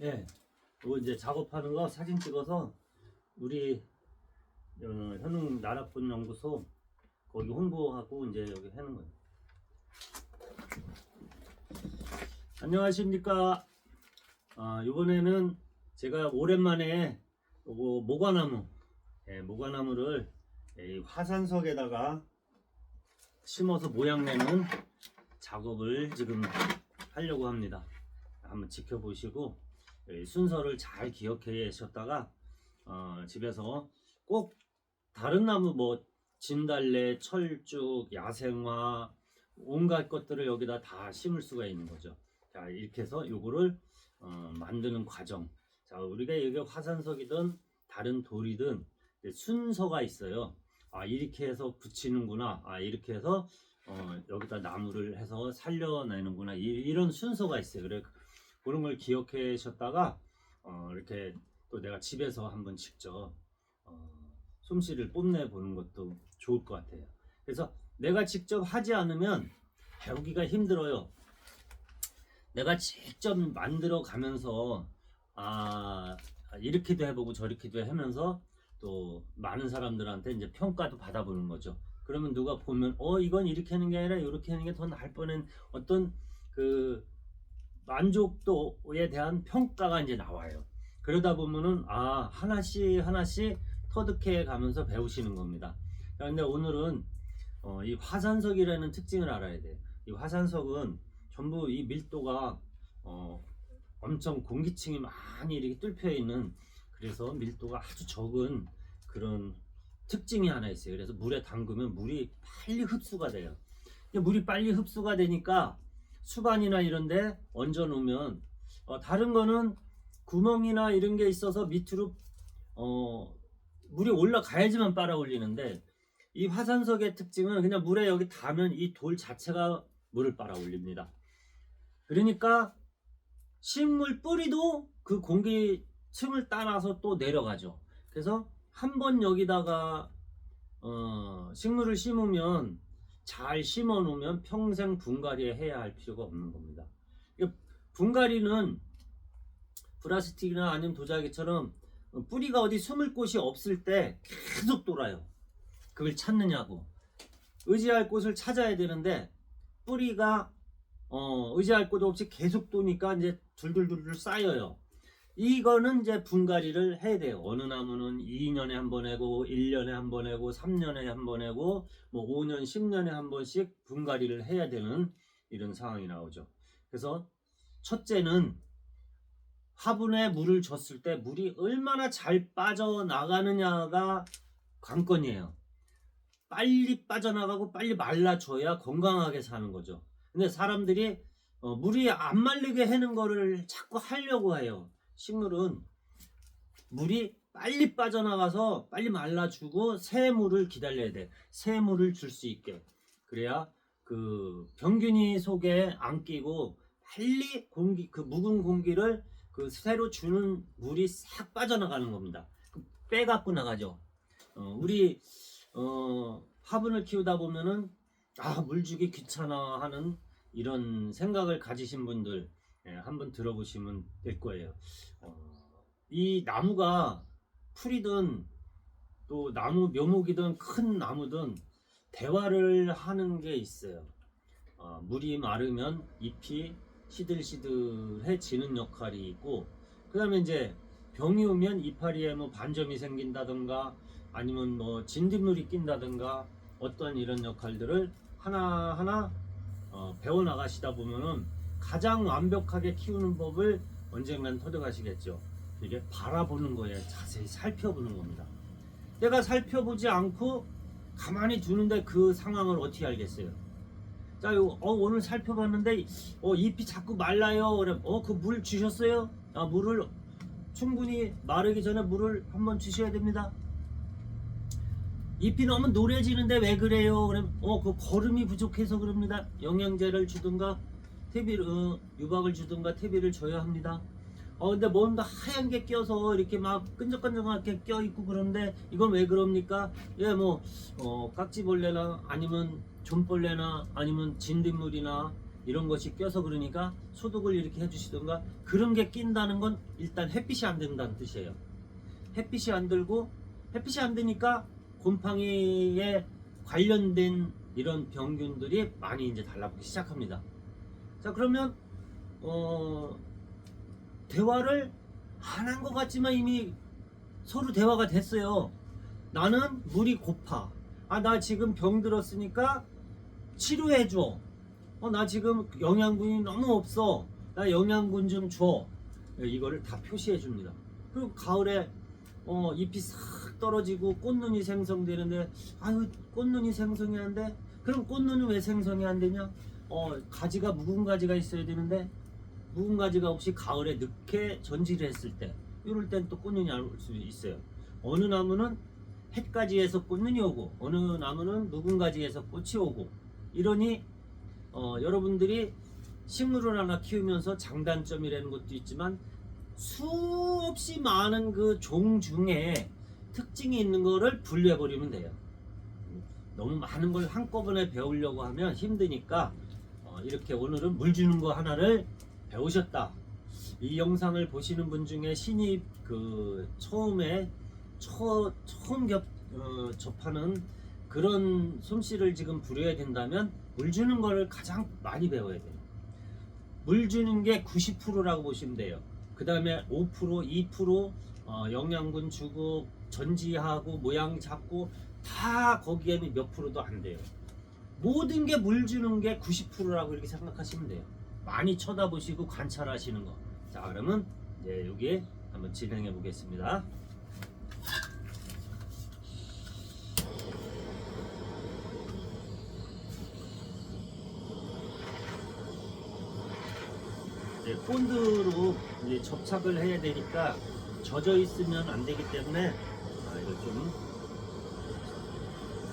예, 뭐 이제 작업하는 거 사진 찍어서 우리 현웅 나락분 연구소 거기 홍보하고 이제 여기 하는 거예요. 안녕하십니까? 이번에는 제가 오랜만에 요거 모과나무, 모과나무를 이 화산석에다가 심어서 모양 내는 작업을 지금 하려고 합니다. 한번 지켜보시고 순서를 잘 기억하셨다가 집에서 꼭 다른 나무 뭐 진달래, 철쭉, 야생화 온갖 것들을 여기다 다 심을 수가 있는 거죠. 자, 이렇게 해서 요거를 만드는 과정. 자, 우리가 여기 화산석이든 다른 돌이든 순서가 있어요. 이렇게 해서 붙이는구나. 이렇게 해서 여기다 나무를 해서 살려내는구나. 이런 순서가 있어요. 그래 그런 걸 기억하셨다가 이렇게 또 내가 집에서 한번 직접 솜씨를 뽐내 보는 것도 좋을 것 같아요. 그래서 내가 직접 하지 않으면 배우기가 힘들어요. 내가 직접 만들어 가면서 이렇게도 해보고 저렇게도 하면서 또 많은 사람들한테 이제 평가도 받아보는 거죠. 그러면 누가 보면 이건 이렇게 하는 게 아니라 이렇게 하는 게 더 나을 뻔한 어떤 그 만족도에 대한 평가가 이제 나와요. 그러다 보면은 하나씩 하나씩 터득해 가면서 배우시는 겁니다. 그런데 오늘은 이 화산석이라는 특징을 알아야 돼요. 이 화산석은 전부 이 밀도가 엄청 공기층이 많이 이렇게 뚫혀 있는, 그래서 밀도가 아주 적은 그런 특징이 하나 있어요. 그래서 물에 담그면 물이 빨리 흡수가 돼요. 물이 빨리 흡수가 되니까 수반이나 이런데 얹어 놓으면 다른 거는 구멍이나 이런 게 있어서 밑으로 물이 올라가야지만 빨아 올리는데, 이 화산석의 특징은 그냥 물에 여기 닿으면 이 돌 자체가 물을 빨아 올립니다. 그러니까 식물 뿌리도 그 공기층을 따라서 또 내려가죠. 그래서 한번 여기다가 식물을 심으면 잘 심어 놓으면 평생 분갈이 해야 할 필요가 없는 겁니다. 분갈이는 플라스틱이나 아니면 도자기처럼 뿌리가 어디 숨을 곳이 없을 때 계속 돌아요. 그걸 찾느냐고. 의지할 곳을 찾아야 되는데 뿌리가 의지할 곳 없이 계속 도니까 이제 둘둘둘 쌓여요. 이거는 이제 분갈이를 해야 돼요. 어느 나무는 2년에 한 번 해고 1년에 한 번 해고 3년에 한 번 해고 뭐 5년 10년에 한 번씩 분갈이를 해야 되는 이런 상황이 나오죠. 그래서 첫째는 화분에 물을 줬을 때 물이 얼마나 잘 빠져나가느냐가 관건이에요. 빨리 빠져나가고 빨리 말라줘야 건강하게 사는 거죠. 근데 사람들이 물이 안 말리게 하는 거를 자꾸 하려고 해요. 식물은 물이 빨리 빠져나가서 빨리 말라주고 새 물을 기다려야 돼. 새 물을 줄 수 있게. 그래야 그 병균이 속에 안 끼고 빨리 그 묵은 공기를 그 새로 주는 물이 싹 빠져나가는 겁니다. 빼갖고 나가죠. 우리 화분을 키우다 보면은 물 주기 귀찮아 하는 이런 생각을 가지신 분들 한번 들어보시면 될 거예요. 이 나무가 풀이든 또 나무 묘목이든 큰 나무든 대화를 하는 게 있어요. 물이 마르면 잎이 시들시들해지는 역할이 있고, 그 다음에 이제 병이 오면 이파리에 뭐 반점이 생긴다든가 아니면 뭐 진딧물이 낀다든가 어떤 이런 역할들을 하나하나 배워 나가시다 보면은 가장 완벽하게 키우는 법을 언젠간 터득하시겠죠. 이게 바라보는 거에 자세히 살펴보는 겁니다. 내가 살펴보지 않고 가만히 두는데 그 상황을 어떻게 알겠어요? 자, 오늘 살펴봤는데 잎이 자꾸 말라요. 그래, 그 물 주셨어요? 물을 충분히 마르기 전에 물을 한번 주셔야 됩니다. 잎이 너무 노래지는데 왜 그래요? 그럼 그 거름이 부족해서 그럽니다. 영양제를 주든가 유박을 주든가 퇴비를 줘야 합니다. 근데 뭔가 하얀 게 껴서 이렇게 막 끈적끈적하게 껴 있고 그런데 이건 왜 그럽니까? 깍지벌레나 아니면 좀벌레나 아니면 진딧물이나 이런 것이 껴서 그러니까 소독을 이렇게 해주시던가 그런 게 낀다는 건 일단 햇빛이 안 된다는 뜻이에요. 햇빛이 안 들고 햇빛이 안 되니까 곰팡이에 관련된 이런 병균들이 많이 이제 달라붙기 시작합니다. 자 그러면 대화를 안 한 것 같지만 이미 서로 대화가 됐어요. 나는 물이 고파. 아 나 지금 병 들었으니까 치료해줘. 나 지금 영양분이 너무 없어. 나 영양분 좀 줘. 이거를 다 표시해 줍니다. 그리고 가을에 잎이 싹 떨어지고 꽃눈이 생성되는데 아유 꽃눈이 생성이 안 돼? 그럼 꽃눈은 왜 생성이 안 되냐? 가지가 묵은 가지가 있어야 되는데 묵은 가지가 없이 가을에 늦게 전지를 했을 때 이럴 땐 또 꽃눈이 올 수 있어요. 어느 나무는 햇가지에서 꽃눈이 오고 어느 나무는 묵은 가지에서 꽃이 오고 이러니 여러분들이 식물을 하나 키우면서 장단점이라는 것도 있지만 수없이 많은 그 종 중에 특징이 있는 거를 분류해 버리면 돼요. 너무 많은 걸 한꺼번에 배우려고 하면 힘드니까 이렇게 오늘은 물 주는 거 하나를 배우셨다. 이 영상을 보시는 분 중에 신입 처음에 처음 접하는 그런 솜씨를 지금 부려야 된다면 물 주는 거를 가장 많이 배워야 돼요. 물 주는 게 90%라고 보시면 돼요. 그 다음에 5%, 2% 영양분 주고 전지하고 모양 잡고 다 거기에는 몇 프로도 안 돼요. 모든 게 물 주는 게 90%라고 이렇게 생각하시면 돼요. 많이 쳐다보시고 관찰하시는 거. 자 그러면 이제 여기 한번 진행해 보겠습니다. 본드로 이제 접착을 해야 되니까 젖어 있으면 안 되기 때문에 이걸 좀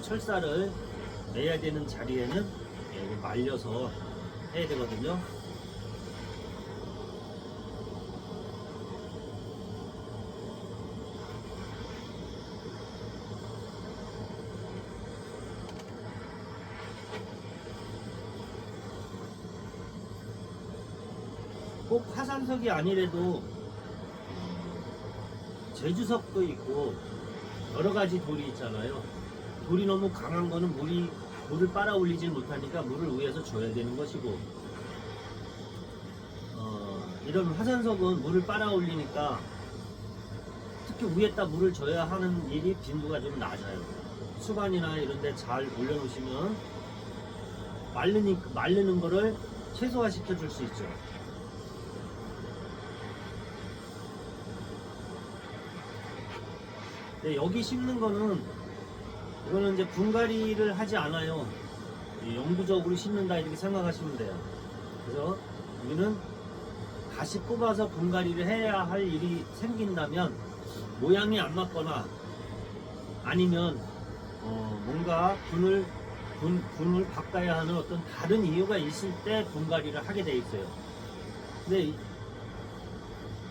철사를 내야 되는 자리에는 말려서 해야 되거든요. 꼭 화산석이 아니래도 제주석도 있고 여러 가지 돌이 있잖아요. 돌이 너무 강한 거는 물을 빨아 올리지 못하니까 물을 위에서 줘야 되는 것이고 이런 화산석은 물을 빨아 올리니까 특히 위에다 물을 줘야 하는 일이 빈도가 좀 낮아요. 수반이나 이런 데 잘 올려놓으시면 마르는 거를 최소화시켜 줄 수 있죠. 네, 여기 심는 거는 이거는 이제 분갈이를 하지 않아요. 영구적으로 심는다 이렇게 생각하시면 돼요. 그래서 여기는 다시 뽑아서 분갈이를 해야 할 일이 생긴다면 모양이 안 맞거나 아니면 뭔가 분을 바꿔야 하는 어떤 다른 이유가 있을 때 분갈이를 하게 돼 있어요. 근데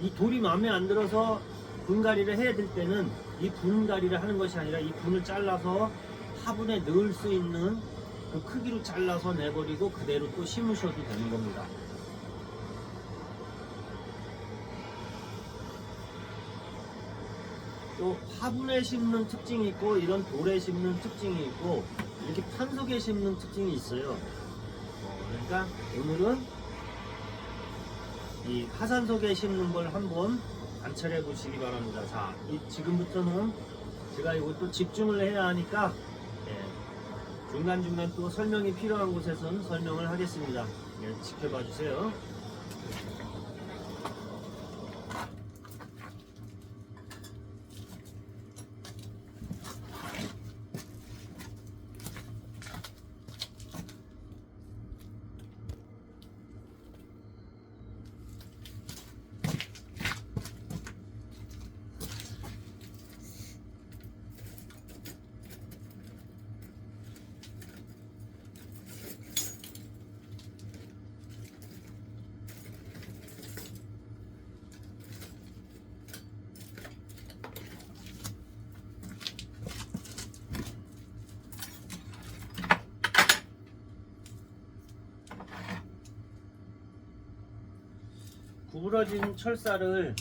이 돌이 마음에 안 들어서 분갈이를 해야 될 때는 이 분갈이를 하는 것이 아니라 이 분을 잘라서 화분에 넣을 수 있는 그 크기로 잘라서 내버리고 그대로 또 심으셔도 되는 겁니다. 또 화분에 심는 특징이 있고 이런 돌에 심는 특징이 있고 이렇게 판석에 심는 특징이 있어요. 그러니까 오늘은 이 화산석에 심는 걸 한번 관찰해 보시기 바랍니다. 자, 지금부터는 제가 이것도 집중을 해야 하니까 중간중간 또 설명이 필요한 곳에서는 설명을 하겠습니다. 지켜봐 주세요. 구부러진 철사를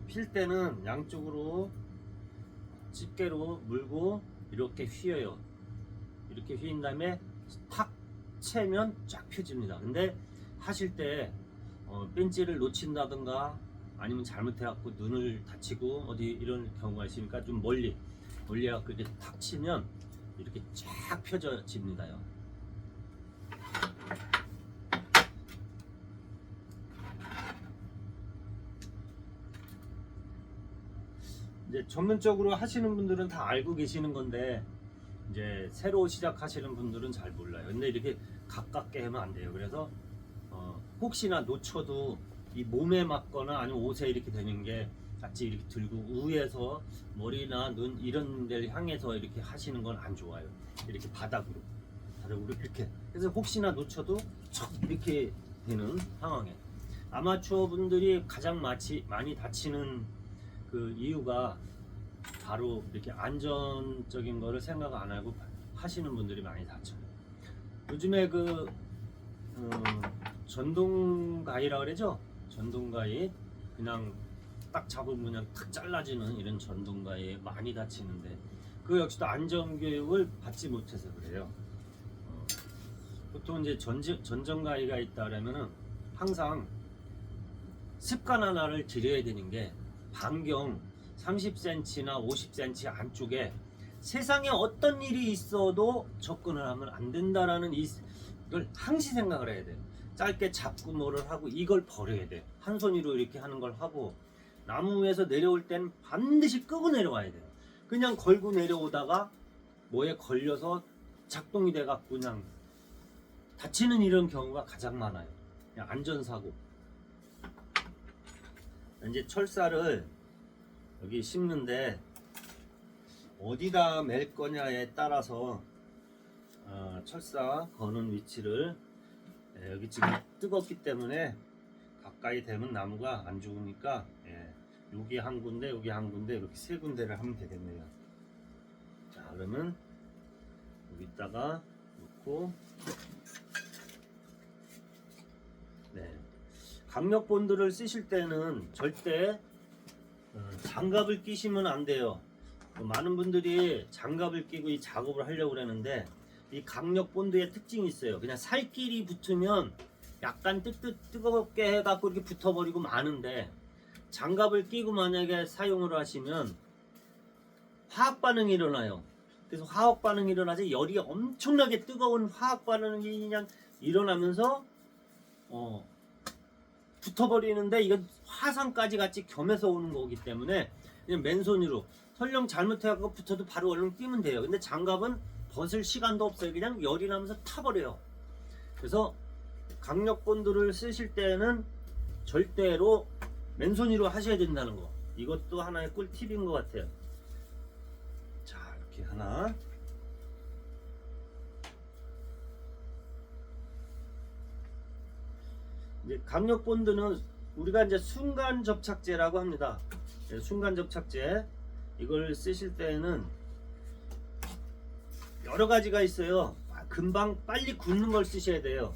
필 때는 양쪽으로 집게로 물고 이렇게 휘어요. 이렇게 휘인 다음에 탁 채면 쫙 펴집니다. 근데 하실 때 벤치를 놓친다든가 아니면 잘못해갖고 눈을 다치고 어디 이런 경우가 있으니까 좀 멀리 해갖고 이렇게 탁 치면 이렇게 쫙 펴져집니다요. 이제 전문적으로 하시는 분들은 다 알고 계시는 건데 이제 새로 시작하시는 분들은 잘 몰라요. 근데 이렇게 가깝게 하면 안 돼요. 그래서 혹시나 놓쳐도 이 몸에 맞거나 아니면 옷에 이렇게 되는 게 같이 이렇게 들고 위에서 머리나 눈 이런 데를 향해서 이렇게 하시는 건 안 좋아요. 이렇게 바닥으로 이렇게. 그래서 혹시나 놓쳐도 척 이렇게 되는 상황에 아마추어 분들이 가장 많이 다치는 그 이유가 바로 이렇게 안전적인 거를 생각 안 하고 하시는 분들이 많이 다쳐요. 요즘에 그 전동가위라 그러죠? 전동가위 그냥 딱 잡으면 그냥 탁 잘라지는 이런 전동가위에 많이 다치는데 그 역시도 안전교육을 받지 못해서 그래요. 보통 이제 전정가위가 있다 그러면은 항상 습관 하나를 들여야 되는 게 반경 30cm나 50cm 안쪽에 세상에 어떤 일이 있어도 접근을 하면 안 된다라는 이걸 항시 생각을 해야 돼요. 짧게 잡고 뭐를 하고 이걸 버려야 돼. 한 손으로 이렇게 하는 걸 하고 나무 위에서 내려올 때는 반드시 끄고 내려와야 돼요. 그냥 걸고 내려오다가 뭐에 걸려서 작동이 돼 갖고 그냥 다치는 이런 경우가 가장 많아요. 그냥 안전사고. 이제 철사를 여기 심는데 어디다 맬 거냐에 따라서 철사 거는 위치를 여기 지금 뜨겁기 때문에 가까이 되면 나무가 안 죽으니까 여기 한 군데 여기 한 군데 이렇게 세 군데를 하면 되겠네요. 자, 그러면 여기다가 놓고 강력 본드를 쓰실 때는 절대 장갑을 끼시면 안 돼요. 많은 분들이 장갑을 끼고 이 작업을 하려고 그러는데 이 강력 본드의 특징이 있어요. 그냥 살끼리 붙으면 약간 뜨겁게 해갖고 이렇게 붙어버리고 마는데 장갑을 끼고 만약에 사용을 하시면 화학 반응이 일어나요. 그래서 화학 반응이 일어나서 열이 엄청나게 뜨거운 화학 반응이 그냥 일어나면서 붙어버리는데 이건 화상까지 같이 겸해서 오는 거기 때문에 그냥 맨손으로 설령 잘못해갖고 붙어도 바로 얼른 끼면 돼요. 근데 장갑은 벗을 시간도 없어요. 그냥 열이 나면서 타버려요. 그래서 강력 본드를 쓰실 때는 절대로 맨손으로 하셔야 된다는 거. 이것도 하나의 꿀팁인 것 같아요. 자, 이렇게 하나. 이제 강력 본드는 우리가 이제 순간 접착제라고 합니다. 순간 접착제 이걸 쓰실 때는 여러 가지가 있어요. 금방 빨리 굳는 걸 쓰셔야 돼요.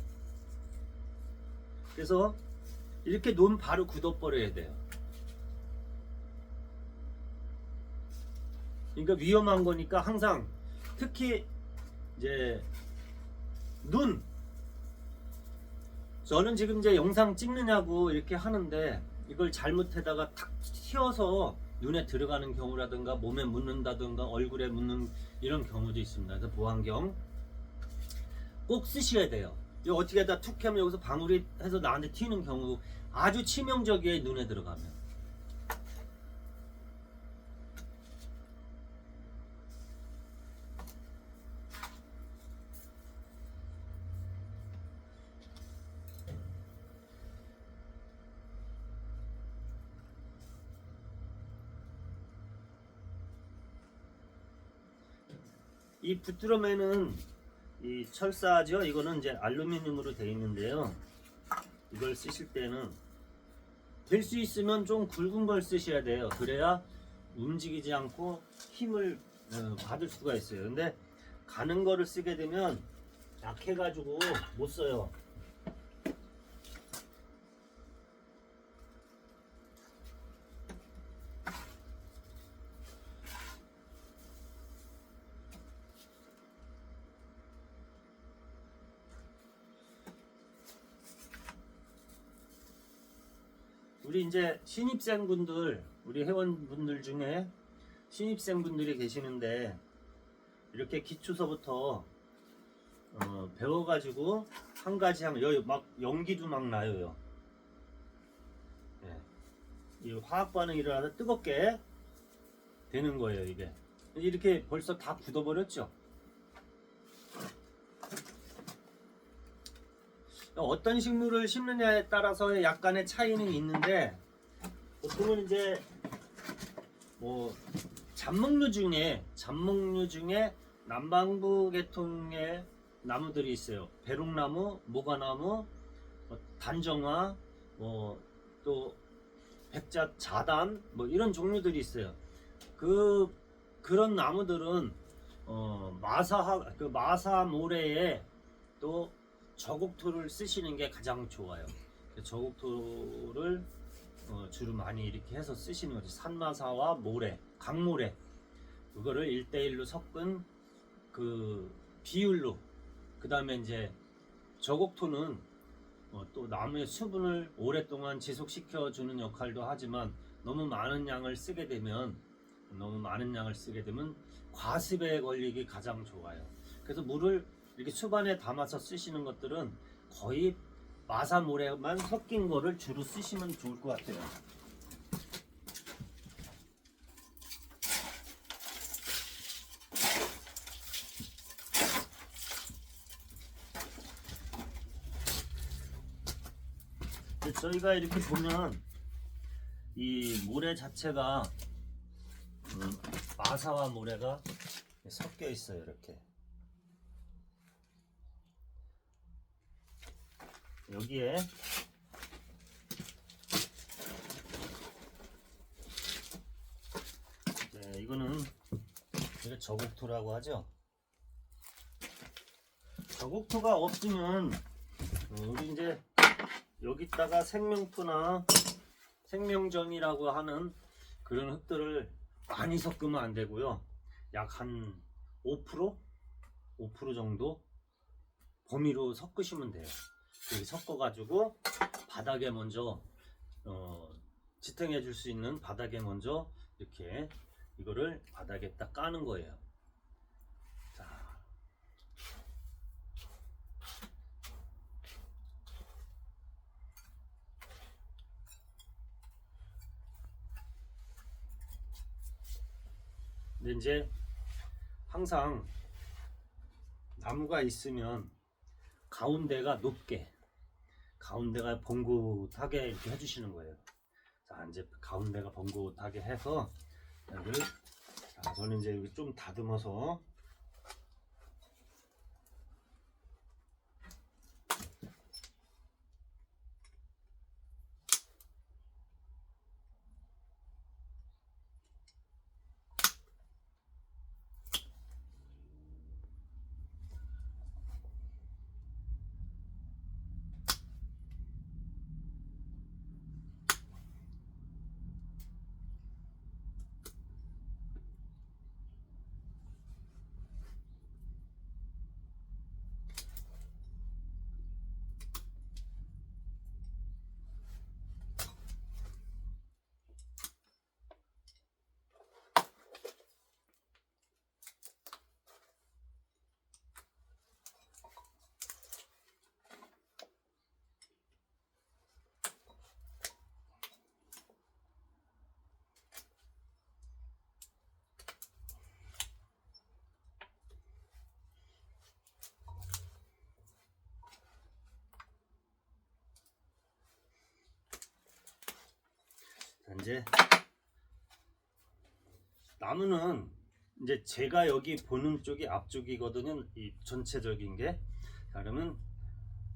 그래서 이렇게 놓으면 바로 굳어버려야 돼요. 그러니까 위험한 거니까 항상 특히 이제 눈 저는 지금 이제 영상 찍느냐고 이렇게 하는데 이걸 잘못하다가 탁 튀어서 눈에 들어가는 경우라든가 몸에 묻는다든가 얼굴에 묻는 이런 경우도 있습니다. 그래서 보안경 꼭 쓰셔야 돼요. 이거 어떻게 하다 툭 하면 여기서 방울이 해서 나한테 튀는 경우 아주 치명적이에요. 눈에 들어가면. 이 붓드럼에는 이 철사죠. 이거는 이제 알루미늄으로 되어 있는데요. 이걸 쓰실 때는 될 수 있으면 좀 굵은 걸 쓰셔야 돼요. 그래야 움직이지 않고 힘을 받을 수가 있어요. 근데 가는 거를 쓰게 되면 약해가지고 못 써요. 우리 이제 신입생분들, 우리 회원분들 중에 신입생분들이 계시는데 이렇게 기초서부터 배워가지고 한 가지 하면 여기 막 연기도 막 나요. 예. 이 화학 반응이 일어나서 뜨겁게 되는 거예요. 이게 이렇게 벌써 다 굳어버렸죠. 어떤 식물을 심느냐에 따라서 약간의 차이는 있는데 보통은 이제 뭐 잡목류 중에 남방부 계통의 나무들이 있어요. 배롱나무, 모과나무, 단정화, 또 백자 자단 이런 종류들이 있어요. 그런 나무들은 마사 모래에 또 저곡토를 쓰시는 게 가장 좋아요. 저곡토를 주로 많이 이렇게 해서 쓰시는 거죠. 산마사와 모래, 강모래 그거를 1대1로 섞은 그 비율로, 그 다음에 이제 저곡토는 또 나무의 수분을 오랫동안 지속시켜 주는 역할도 하지만 너무 많은 양을 쓰게 되면 과습에 걸리기 가장 좋아요. 그래서 물을 이렇게 수반에 담아서 쓰시는 것들은 거의 마사모래만 섞인 거를 주로 쓰시면 좋을 것 같아요. 저희가 이렇게 보면 이 모래 자체가 마사와 모래가 섞여 있어요. 이렇게 여기에 이거는 저곡토라고 하죠. 저곡토가 없으면 우리 이제 여기다가 생명토나 생명정이라고 하는 그런 흙들을 많이 섞으면 안 되고요. 약 한 5% 정도 범위로 섞으시면 돼요. 이렇게 섞어가지고 바닥에 먼저 지탱해 줄 수 있는 바닥에 먼저 이렇게 이거를 바닥에 딱 까는 거예요. 자, 근데 이제 항상 나무가 있으면 가운데가 번긋하게 이렇게 해주시는 거예요. 자, 이제 가운데가 번긋하게 해서 여기를, 자, 저는 이제 여기 좀 다듬어서 이제 나무는 이제 제가 여기 보는 쪽이 앞쪽이거든요. 이 전체적인 게. 자, 그러면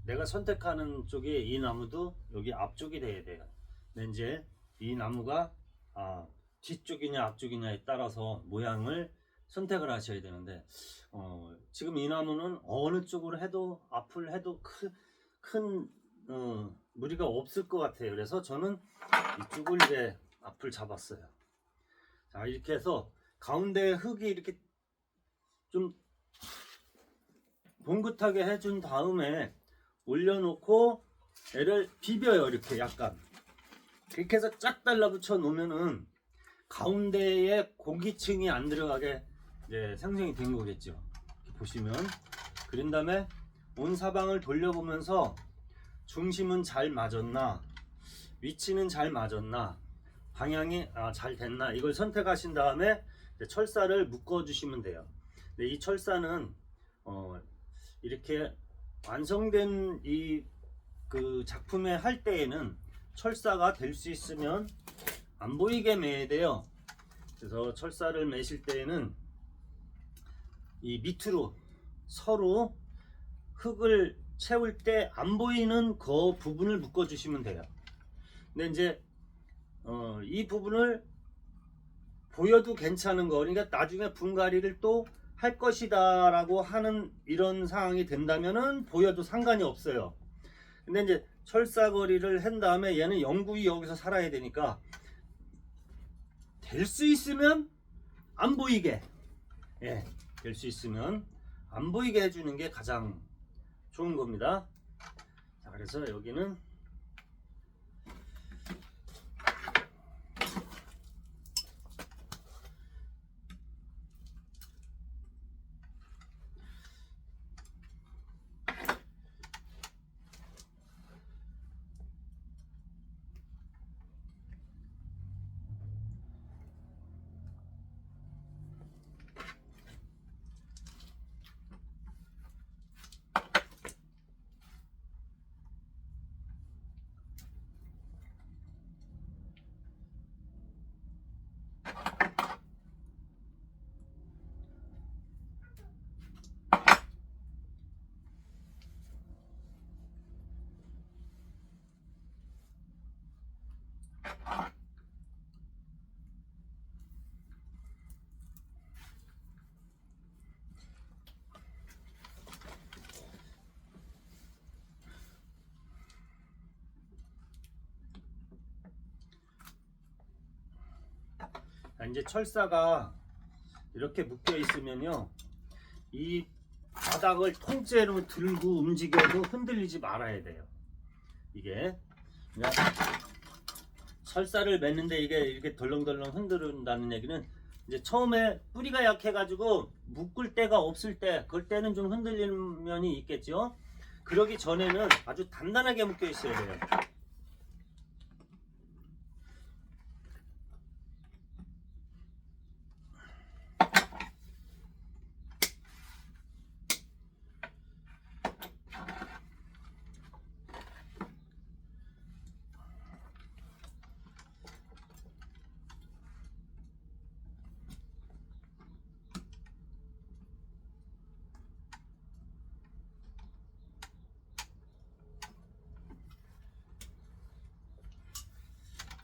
내가 선택하는 쪽이 이 나무도 여기 앞쪽이 돼야 돼요. 근데 이제 이 나무가 뒤쪽이냐 앞쪽이냐에 따라서 모양을 선택을 하셔야 되는데 지금 이 나무는 어느 쪽으로 해도 앞을 해도 큰 무리가 없을 것 같아요. 그래서 저는 이쪽을 이제 앞을 잡았어요. 자, 이렇게 해서 가운데 흙이 이렇게 좀 봉긋하게 해준 다음에 올려놓고 얘를 비벼요. 이렇게 약간 이렇게 해서 쫙 달라붙여 놓으면은 가운데에 공기층이 안 들어가게 이제 생성이 된 거겠죠. 이렇게 보시면. 그런 다음에 온 사방을 돌려보면서 중심은 잘 맞았나, 위치는 잘 맞았나, 방향이 잘 됐나, 이걸 선택하신 다음에 철사를 묶어 주시면 돼요. 근데 이 철사는 이렇게 완성된 이 그 작품에 할 때에는 철사가 될 수 있으면 안 보이게 매야 돼요. 그래서 철사를 매실 때에는 이 밑으로 서로 흙을 채울 때 안 보이는 그 부분을 묶어 주시면 돼요. 근데 이제 이 부분을 보여도 괜찮은 거, 그러니까 나중에 분갈이를 또 할 것이다 라고 하는 이런 상황이 된다면은 보여도 상관이 없어요. 근데 이제 철사거리를 한 다음에 얘는 영구히 여기서 살아야 되니까 될 수 있으면 안 보이게, 될 수 있으면 안 보이게 해주는 게 가장 좋은 겁니다. 자, 그래서 여기는 이제 철사가 이렇게 묶여 있으면요, 이 바닥을 통째로 들고 움직여도 흔들리지 말아야 돼요. 이게 그냥 철사를 맺는데 이게 이렇게 덜렁덜렁 흔들린다는 얘기는 이제 처음에 뿌리가 약해가지고 묶을 데가 없을 때, 그럴 때는 좀 흔들리는 면이 있겠죠. 그러기 전에는 아주 단단하게 묶여 있어야 돼요.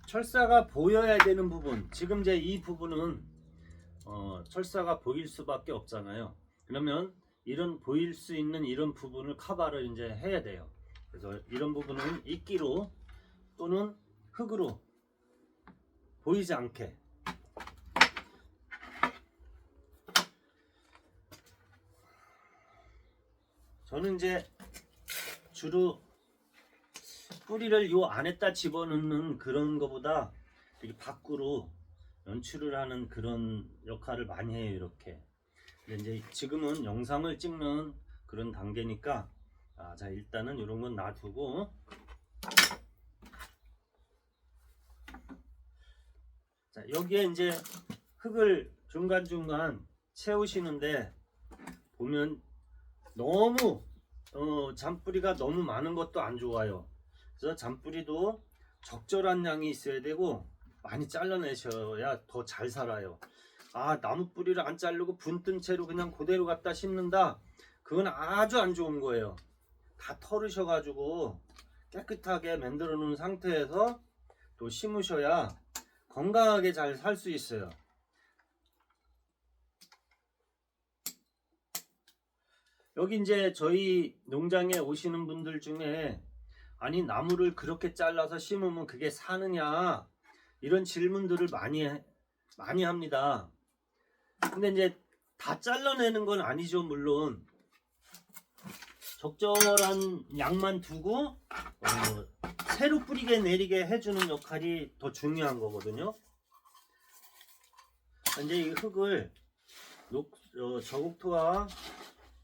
철사가 보여야 되는 부분, 지금 이제 이 부분은 철사가 보일 수밖에 없잖아요. 그러면 이런 보일 수 있는 이런 부분을 커버를 이제 해야 돼요. 그래서 이런 부분은 이끼로 또는 흙으로 보이지 않게, 저는 이제 주로 뿌리를 요 안에다 집어넣는 그런 거보다 이렇게 밖으로 연출을 하는 그런 역할을 많이 해요. 이렇게. 근데 이제 지금은 영상을 찍는 그런 단계니까 자, 일단은 이런 건 놔두고, 자, 여기에 이제 흙을 중간중간 채우시는데 보면 너무 잔뿌리가 너무 많은 것도 안 좋아요. 그래서 잔뿌리도 적절한 양이 있어야 되고 많이 잘라내셔야 더 잘 살아요. 나무 뿌리를 안 자르고 분뜬 채로 그냥 그대로 갖다 심는다, 그건 아주 안 좋은 거예요. 다 털으셔 가지고 깨끗하게 만들어 놓은 상태에서 또 심으셔야 건강하게 잘 살 수 있어요. 여기 이제 저희 농장에 오시는 분들 중에 아니 나무를 그렇게 잘라서 심으면 그게 사느냐, 이런 질문들을 많이 합니다. 근데 이제 다 잘라내는 건 아니죠. 물론 적절한 양만 두고 새로 뿌리게 내리게 해주는 역할이 더 중요한 거거든요. 이제 이 흙을 저국토와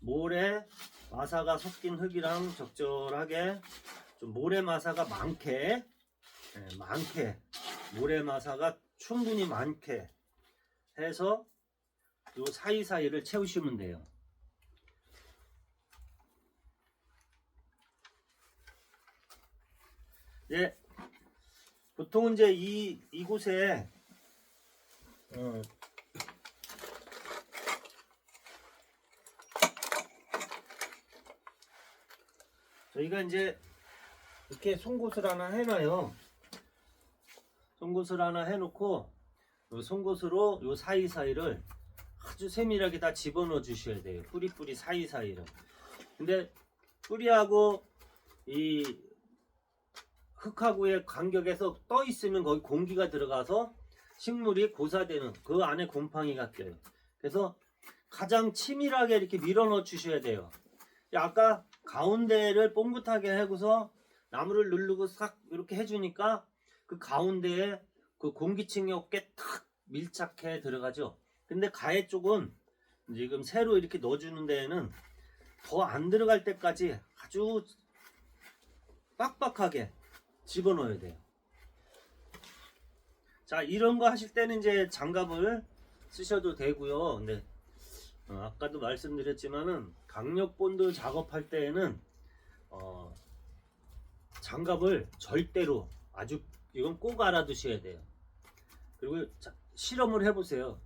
모래 마사가 섞인 흙이랑 적절하게 좀 모래 마사가 많게 모래 마사가 충분히 많게 해서 요 사이사이를 채우시면 돼요. 네, 보통은 이제 이곳에 저희가 이제 이렇게 송곳을 하나 해놔요. 송곳을 하나 해놓고 요 송곳으로 요 사이사이를 아주 세밀하게 다 집어넣어 주셔야 돼요. 뿌리 사이사이를. 근데 뿌리하고 이 흙하고의 간격에서 떠 있으면 거기 공기가 들어가서 식물이 고사되는 그 안에 곰팡이가 껴요. 그래서 가장 치밀하게 이렇게 밀어 넣어 주셔야 돼요. 아까 가운데를 뽕긋하게 하고서 나무를 누르고 싹 이렇게 해주니까 그 가운데에 그 공기층이 없게 탁 밀착해 들어가죠. 근데 가해 쪽은 지금 새로 이렇게 넣어주는 데에는 더 안 들어갈 때까지 아주 빡빡하게 집어넣어야 돼요. 자, 이런 거 하실 때는 이제 장갑을 쓰셔도 되고요. 근데 아까도 말씀드렸지만은 강력 본드 작업할 때에는 장갑을 절대로 아주 이건 꼭 알아두셔야 돼요. 그리고 실험을 해보세요.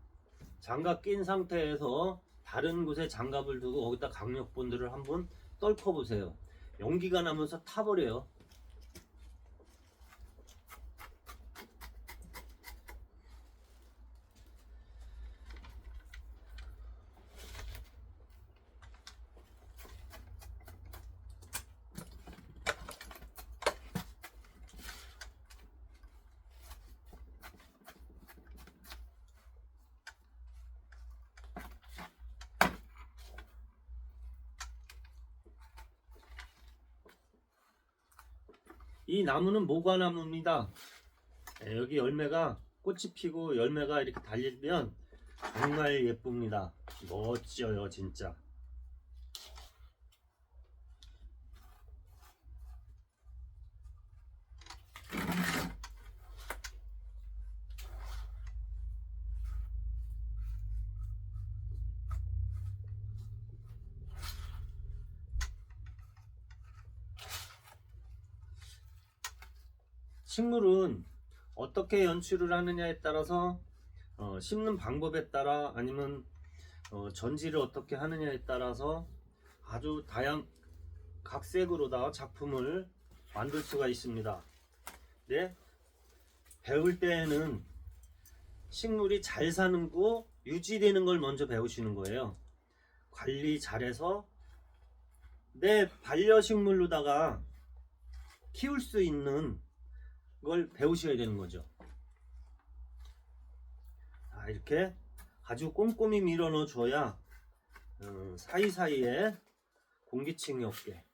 장갑 낀 상태에서 다른 곳에 장갑을 두고 거기다 강력 본드를 한번 떨궈 보세요. 연기가 나면서 타버려요. 이 나무는 모과나무입니다. 여기 열매가 꽃이 피고 열매가 이렇게 달리면 정말 예쁩니다. 멋져요 진짜. 식물은 어떻게 연출을 하느냐에 따라서 심는 방법에 따라 아니면 전지를 어떻게 하느냐에 따라서 아주 각색으로다 작품을 만들 수가 있습니다. 네, 배울 때에는 식물이 잘 사는 거 유지되는 걸 먼저 배우시는 거예요. 관리 잘해서 내 반려식물로다가 키울 수 있는 걸 배우셔야 되는 거죠. 이렇게 아주 꼼꼼히 밀어 넣어 줘야 사이사이에 공기층이 없게.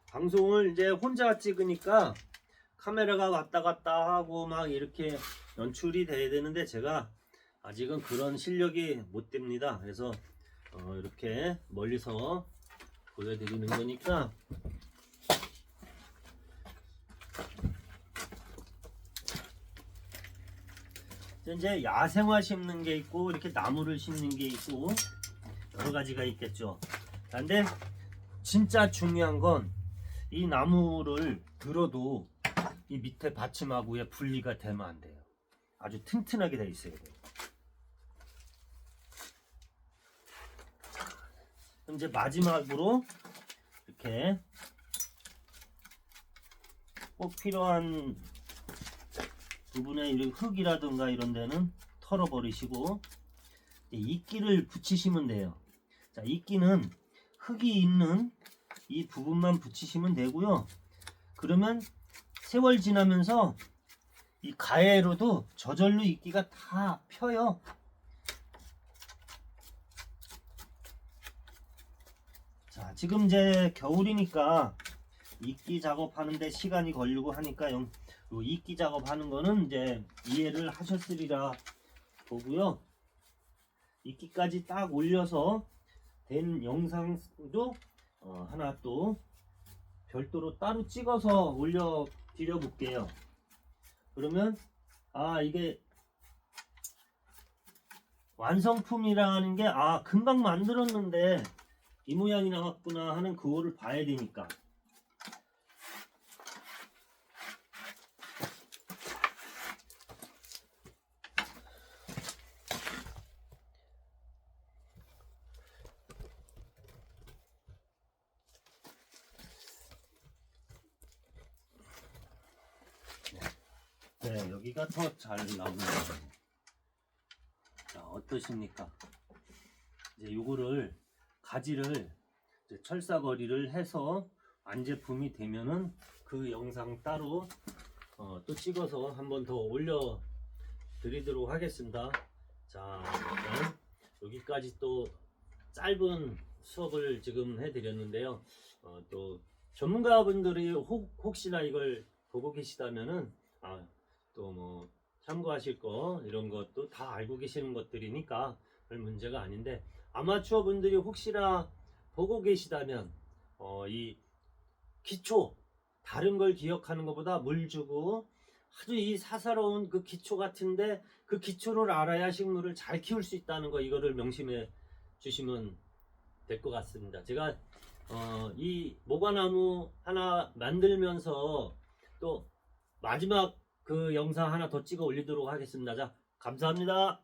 방송을 이제 혼자 찍으니까 카메라가 왔다 갔다 하고 막 이렇게 연출이 돼야 되는데 제가 아직은 그런 실력이 못 됩니다. 그래서 이렇게 멀리서 보여드리는 거니까 이제 야생화 심는 게 있고 이렇게 나무를 심는 게 있고 여러 가지가 있겠죠. 근데 진짜 중요한 건 이 나무를 들어도 이 밑에 받침하고의 분리가 되면 안 돼요. 아주 튼튼하게 돼 있어야 돼요. 이제 마지막으로 이렇게 꼭 필요한 부분에 이런 흙이라든가 이런 데는 털어버리시고 이끼를 붙이시면 돼요. 자, 이끼는 흙이 있는 이 부분만 붙이시면 되고요. 그러면 세월 지나면서 이 가해로도 저절로 이끼가 다 펴요. 자, 지금 이제 겨울이니까 이끼 작업하는데 시간이 걸리고 하니까 요 이끼 작업하는 거는 이제 이해를 하셨으리라 보고요. 이끼까지 딱 올려서 된 영상도 하나 또 별도로 따로 찍어서 올려 드려 볼게요. 그러면 이게 완성품이라는 게 금방 만들었는데 이 모양이 나왔구나 하는 그거를 봐야 되니까. 네, 여기가 더 잘 나오는 거예요. 자, 어떠십니까? 이제 요거를 가지를 이제 철사거리를 해서 완제품이 되면은 그 영상 따로 또 찍어서 한번 더 올려 드리도록 하겠습니다. 자, 일단 여기까지 또 짧은 수업을 지금 해드렸는데요. 또 전문가분들이 혹시나 이걸 보고 계시다면은 또 뭐 참고하실 거 이런 것도 다 알고 계시는 것들이니까 별 문제가 아닌데, 아마추어 분들이 혹시나 보고 계시다면 이 기초 다른 걸 기억하는 것보다 물 주고 아주 이 사사로운 그 기초 같은데 그 기초를 알아야 식물을 잘 키울 수 있다는 거, 이거를 명심해 주시면 될 것 같습니다. 제가 이 모과나무 하나 만들면서 또 마지막 그 영상 하나 더 찍어 올리도록 하겠습니다. 자, 감사합니다.